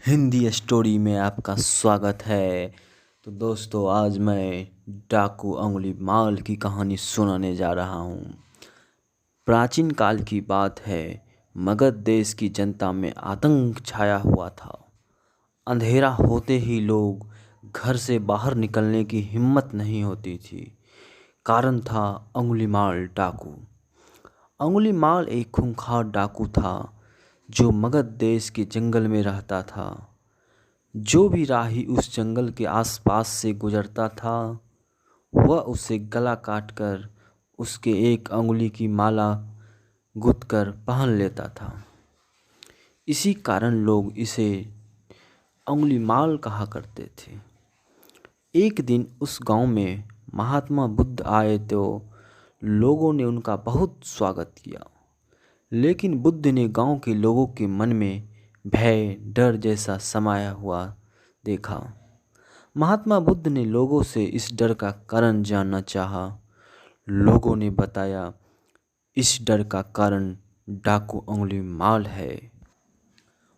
Hindi story में आपका स्वागत है। तो दोस्तों, आज मैं डाकू अंगुली माल की कहानी सुनाने जा रहा हूँ। प्राचीन काल की बात है। मगध देश की जनता में आतंक छाया हुआ था। अंधेरा होते ही लोग घर से बाहर निकलने की हिम्मत नहीं होती थी। कारण था अंगुलीमाल डाकू। अंगुलीमाल एक खूंखार डाकू था जो मगध देश के जंगल में रहता था। जो भी राही उस जंगल के आसपास से गुजरता था वह उसे गला काटकर उसके एक अंगुली की माला गुंथकर पहन लेता था। इसी कारण लोग इसे अंगुलीमाल कहा करते थे। एक दिन उस गांव में महात्मा बुद्ध आए तो लोगों ने उनका बहुत स्वागत किया। लेकिन बुद्ध ने गांव के लोगों के मन में भय डर जैसा समाया हुआ देखा। महात्मा बुद्ध ने लोगों से इस डर का कारण जानना चाहा। लोगों ने बताया, इस डर का कारण डाकू अंगुलीमाल है।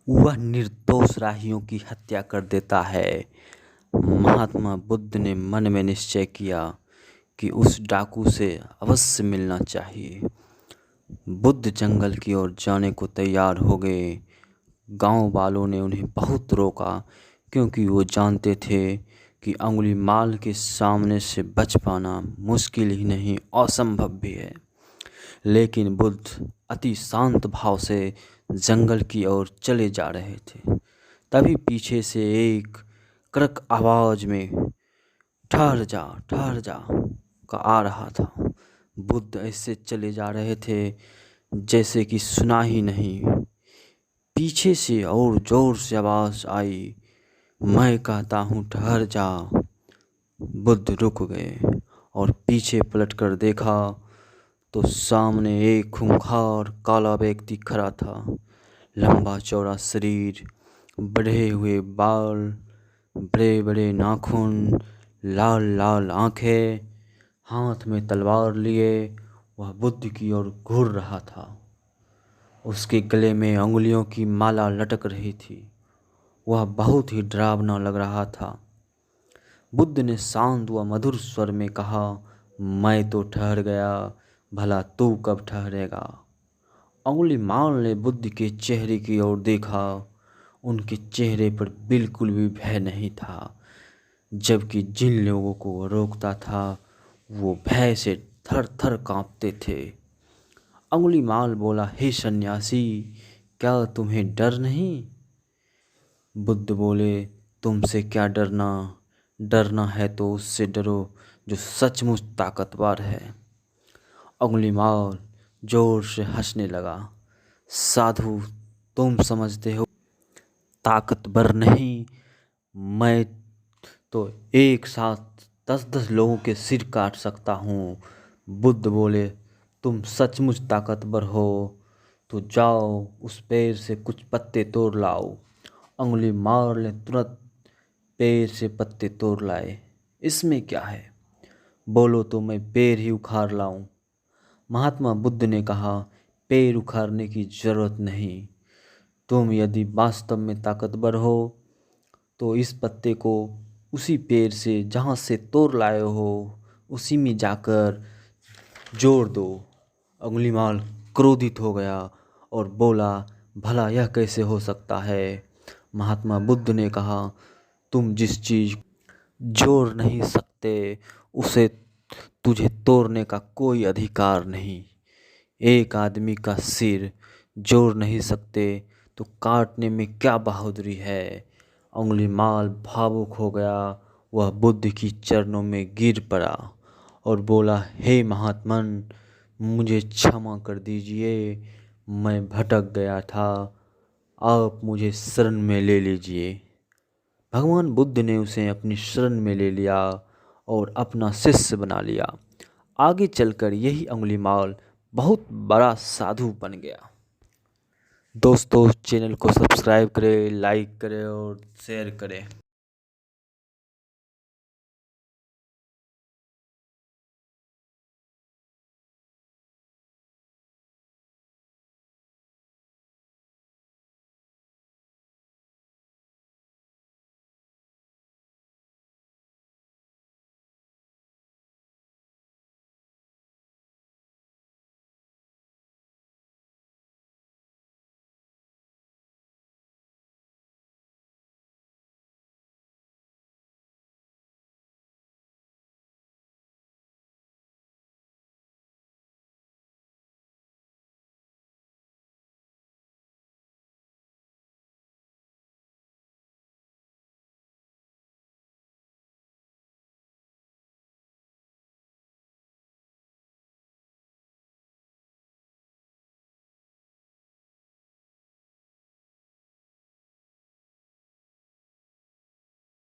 वह निर्दोष राहियों की हत्या कर देता है। महात्मा बुद्ध ने मन में निश्चय किया कि उस डाकू से अवश्य मिलना चाहिए। बुद्ध जंगल की ओर जाने को तैयार हो गए। गांव वालों ने उन्हें बहुत रोका क्योंकि वो जानते थे कि अंगुलीमाल के सामने से बच पाना मुश्किल ही नहीं असंभव भी है। लेकिन बुद्ध अति शांत भाव से जंगल की ओर चले जा रहे थे। तभी पीछे से एक कड़क आवाज में ठहर जा का आ रहा था। बुद्ध ऐसे चले जा रहे थे जैसे कि सुना ही नहीं। पीछे से और जोर से आवाज आई, मैं कहता हूँ ठहर जा। बुद्ध रुक गए और पीछे पलटकर देखा तो सामने एक खूंखार काला व्यक्ति खड़ा था। लंबा चौड़ा शरीर, बढ़े हुए बाल, बड़े बड़े नाखून, लाल लाल आंखें, हाथ में तलवार लिए वह बुद्ध की ओर घूर रहा था। उसके गले में अंगुलियों की माला लटक रही थी। वह बहुत ही डरावना लग रहा था। बुद्ध ने शांत व मधुर स्वर में कहा, मैं तो ठहर गया, भला तू कब ठहरेगा। अंगुलीमाल ने बुद्ध के चेहरे की ओर देखा। उनके चेहरे पर बिल्कुल भी भय नहीं था। जबकि जिन लोगों को वो रोकता था वो भय से थर थर कांपते थे। अंगुलीमाल बोला, हे सन्यासी, क्या तुम्हें डर नहीं। बुद्ध बोले, तुमसे क्या डरना। डरना है तो उससे डरो जो सचमुच ताकतवर है। अंगुलीमाल जोर से हंसने लगा। साधु, तुम समझते हो ताकतवर नहीं, मैं तो एक साथ 10-10 लोगों के सिर काट सकता हूँ। बुद्ध बोले, तुम सचमुच ताकतवर हो तो जाओ उस पेड़ से कुछ पत्ते तोड़ लाओ। अंगुलीमाल ने तुरंत पेड़ से पत्ते तोड़ लाए। इसमें क्या है, बोलो तो मैं पेड़ ही उखाड़ लाऊं। महात्मा बुद्ध ने कहा, पेड़ उखाड़ने की जरूरत नहीं। तुम यदि वास्तव में ताकतवर हो तो इस पत्ते को उसी पेड़ से जहाँ से तोड़ लाए हो उसी में जाकर जोड़ दो। अंगुलीमाल क्रोधित हो गया और बोला, भला यह कैसे हो सकता है। महात्मा बुद्ध ने कहा, तुम जिस चीज जोड़ नहीं सकते उसे तुझे तोड़ने का कोई अधिकार नहीं। एक आदमी का सिर जोड़ नहीं सकते तो काटने में क्या बहादुरी है। अंगुलीमाल भावुक हो गया। वह बुद्ध की चरणों में गिर पड़ा और बोला, हे महात्मन, मुझे क्षमा कर दीजिए, मैं भटक गया था, आप मुझे शरण में ले लीजिए। भगवान बुद्ध ने उसे अपनी शरण में ले लिया और अपना शिष्य बना लिया। आगे चलकर यही अंगुलीमाल बहुत बड़ा साधु बन गया। दोस्तों, चैनल को सब्सक्राइब करें, लाइक करें और शेयर करें।